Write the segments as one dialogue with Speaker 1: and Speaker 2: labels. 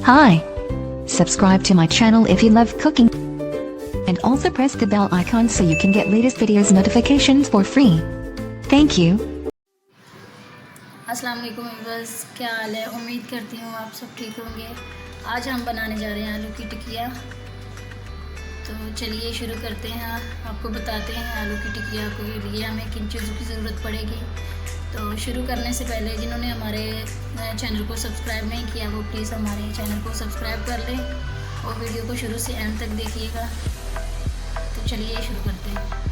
Speaker 1: Hi. Subscribe to my channel if you love cooking. And also press the bell icon so you can get latest videos notifications for free. Thank you.
Speaker 2: अस्सलाम वालेकुम viewers, क्या हाल है। उम्मीद करती हूँ आप सब ठीक होंगे। आज हम बनाने जा रहे हैं आलू की टिकिया। तो चलिए शुरू करते हैं। आपको बताते हैं आलू की टिकिया के लिए हमें किन चीज़ों की ज़रूरत पड़ेगी। तो शुरू करने से पहले जिन्होंने हमारे चैनल को सब्सक्राइब नहीं किया वो प्लीज़ हमारे चैनल को सब्सक्राइब कर लें और वीडियो को शुरू से एंड तक देखिएगा। तो चलिए शुरू करते हैं।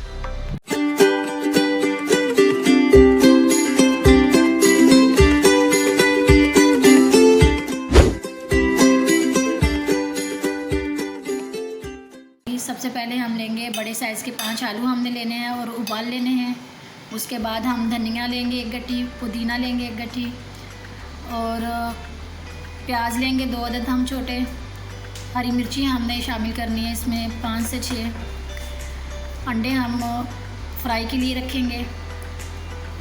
Speaker 2: सबसे पहले हम लेंगे बड़े साइज़ के 5 आलू हमने लेने हैं और उबाल लेने हैं। उसके बाद हम धनिया लेंगे 1 गट्ठी, पुदीना लेंगे 1 गट्ठी और प्याज लेंगे 2 अदद हम छोटे। हरी मिर्ची हमने शामिल करनी है इसमें 5 से 6। अंडे हम फ्राई के लिए रखेंगे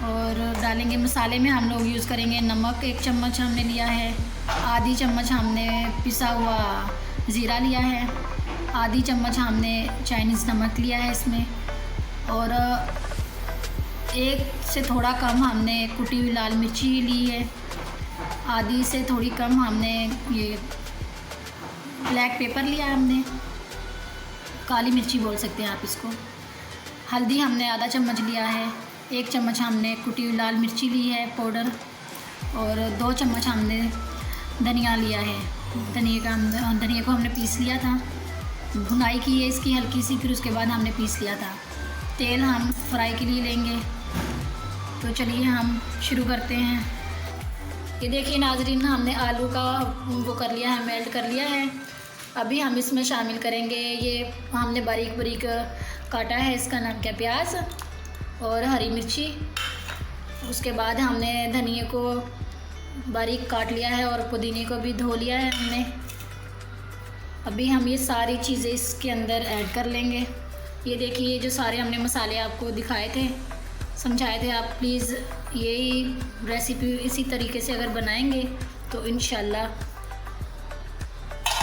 Speaker 2: और डालेंगे। मसाले में हम लोग यूज़ करेंगे नमक 1 चम्मच हमने लिया है, आधी चम्मच हमने पिसा हुआ ज़ीरा लिया है, आधी चम्मच हमने चाइनीज़ नमक लिया है इसमें और 1 से थोड़ा कम हमने कुटी हुई लाल मिर्ची ली है, आधी से थोड़ी कम हमने ये ब्लैक पेपर लिया है, हमने काली मिर्ची बोल सकते हैं आप इसको। हल्दी हमने आधा चम्मच लिया है, 1 चम्मच हमने कुटी हुई लाल मिर्ची ली है पाउडर और 2 चम्मच हमने धनिया लिया है। धनिया को हमने पीस लिया था, भुनाई की है इसकी हल्की सी, फिर उसके बाद हमने पीस लिया था। तेल हम फ्राई के लिए लेंगे। तो चलिए हम शुरू करते हैं। ये देखिए नाजरीन, हमने आलू का वो कर लिया है, मेल्ट कर लिया है। अभी हम इसमें शामिल करेंगे ये हमने बारीक बारीक काटा है, इसका नाम क्या प्याज और हरी मिर्ची। उसके बाद हमने धनिया को बारीक काट लिया है और पुदीने को भी धो लिया है हमने। अभी हम ये सारी चीज़ें इसके अंदर ऐड कर लेंगे। ये देखिए जो सारे हमने मसाले आपको दिखाए थे, समझाए थे, आप प्लीज़ यही रेसिपी इसी तरीके से अगर बनाएंगे तो इंशाल्लाह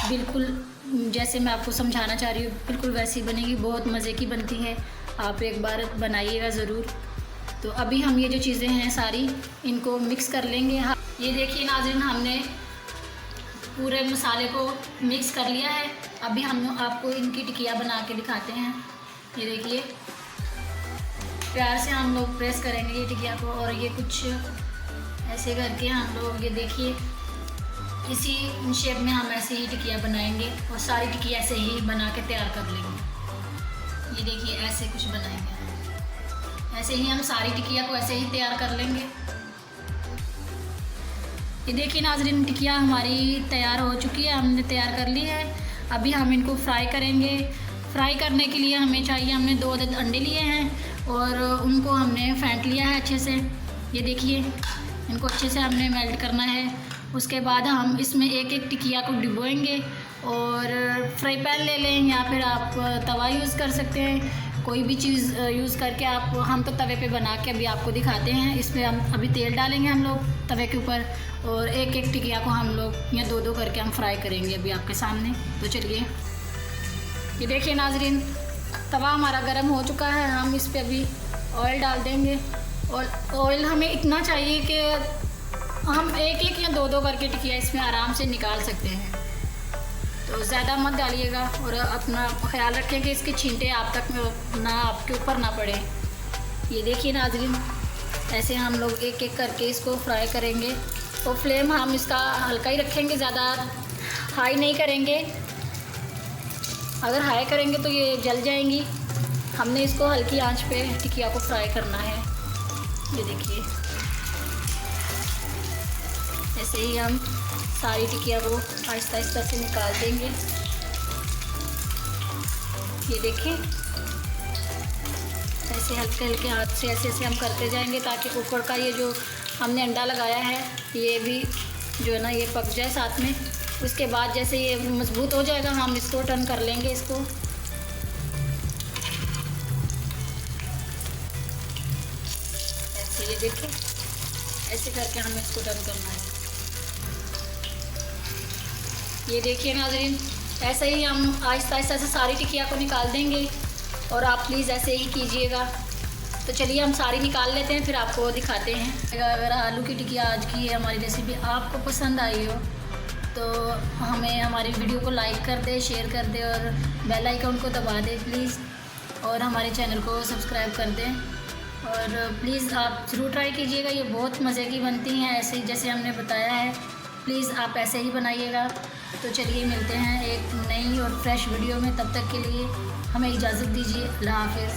Speaker 2: बिल्कुल जैसे मैं आपको समझाना चाह रही हूँ बिल्कुल वैसी बनेगी। बहुत मज़े की बनती है, आप एक बार बनाइएगा ज़रूर। तो अभी हम ये जो चीज़ें हैं सारी इनको मिक्स कर लेंगे। ये देखिए नाज़रीन, हमने पूरे मसाले को मिक्स कर लिया है। अभी हम आपको इनकी टिकिया बना के दिखाते हैं। ये देखिए प्यार से हम लोग प्रेस करेंगे ये टिकिया को और ये कुछ ऐसे करके हम लोग ये देखिए इसी शेप में हम ऐसे ही टिकिया बनाएंगे और सारी टिकिया ऐसे ही बना के तैयार कर लेंगे। ये देखिए ऐसे कुछ बनाएंगे, ऐसे ही हम सारी टिकिया को ऐसे ही तैयार कर लेंगे। ये देखिए नाज़रीन, टिकिया हमारी तैयार हो चुकी है, हमने तैयार कर ली है। अभी हम इनको फ्राई करेंगे। फ्राई करने के लिए हमें चाहिए, हमने 2 अदद अंडे लिए हैं और उनको हमने फेंट लिया है अच्छे से। ये देखिए इनको अच्छे से हमने मेल्ट करना है। उसके बाद हम इसमें एक एक टिकिया को डिबोएंगे और फ्राई पैन ले लें या फिर आप तवा यूज़ कर सकते हैं, कोई भी चीज़ यूज़ करके आप। हम तो तवे पे बना के अभी आपको दिखाते हैं। इसमें हम अभी तेल डालेंगे हम लोग तवे के ऊपर और एक एक टिकिया को हम लोग या 2-2 करके हम फ्राई करेंगे अभी आपके सामने। तो चलिए ये देखिए नाजरीन, तवा हमारा गर्म हो चुका है। हम इस पर अभी ऑयल डाल देंगे और ऑयल हमें इतना चाहिए कि हम एक एक या 2-2 करके टिकिया इसमें आराम से निकाल सकते हैं। तो ज़्यादा मत डालिएगा और अपना ख्याल रखें कि इसके छींटे आप तक ना आपके ऊपर ना पड़े। ये देखिए नाजरीन, ऐसे हम लोग एक एक करके इसको फ्राई करेंगे और फ्लेम हम इसका हल्का ही रखेंगे, ज़्यादा हाई नहीं करेंगे। अगर हाई करेंगे तो ये जल जाएंगी। हमने इसको हल्की आंच पे टिकिया को फ्राई करना है। ये देखिए ऐसे ही हम सारी टिकिया को आहिस्ता आहिस्ता से निकाल देंगे। ये देखिए ऐसे हल्के हल्के हाथ से ऐसे ऐसे हम करते जाएंगे ताकि ऊपर का ये जो हमने अंडा लगाया है ये भी जो है ना ये पक जाए साथ में। उसके बाद जैसे ये मजबूत हो जाएगा हम इसको टर्न कर लेंगे इसको। ऐसे ये देखिए ऐसे करके हमें इसको टर्न करना है। ये देखिए नाज़रीन, ऐसे ही हम आहिस्ता आहिस्ता से सारी टिकिया को निकाल देंगे और आप प्लीज़ ऐसे ही कीजिएगा। तो चलिए हम सारी निकाल लेते हैं, फिर आपको दिखाते हैं। अगर आलू की टिकिया आज की हमारी रेसिपी आपको पसंद आई हो तो हमें हमारी वीडियो को लाइक कर दे, शेयर कर दे और बेल आइकन को दबा दे प्लीज़, और हमारे चैनल को सब्सक्राइब कर दें। और प्लीज़ आप ज़रूर ट्राई कीजिएगा, ये बहुत मज़े की बनती हैं ऐसे ही जैसे हमने बताया है। प्लीज़ आप ऐसे ही बनाइएगा। तो चलिए मिलते हैं एक नई और फ्रेश वीडियो में, तब तक के लिए हमें इजाज़त दीजिए। अल्लाह हाफ़िज़।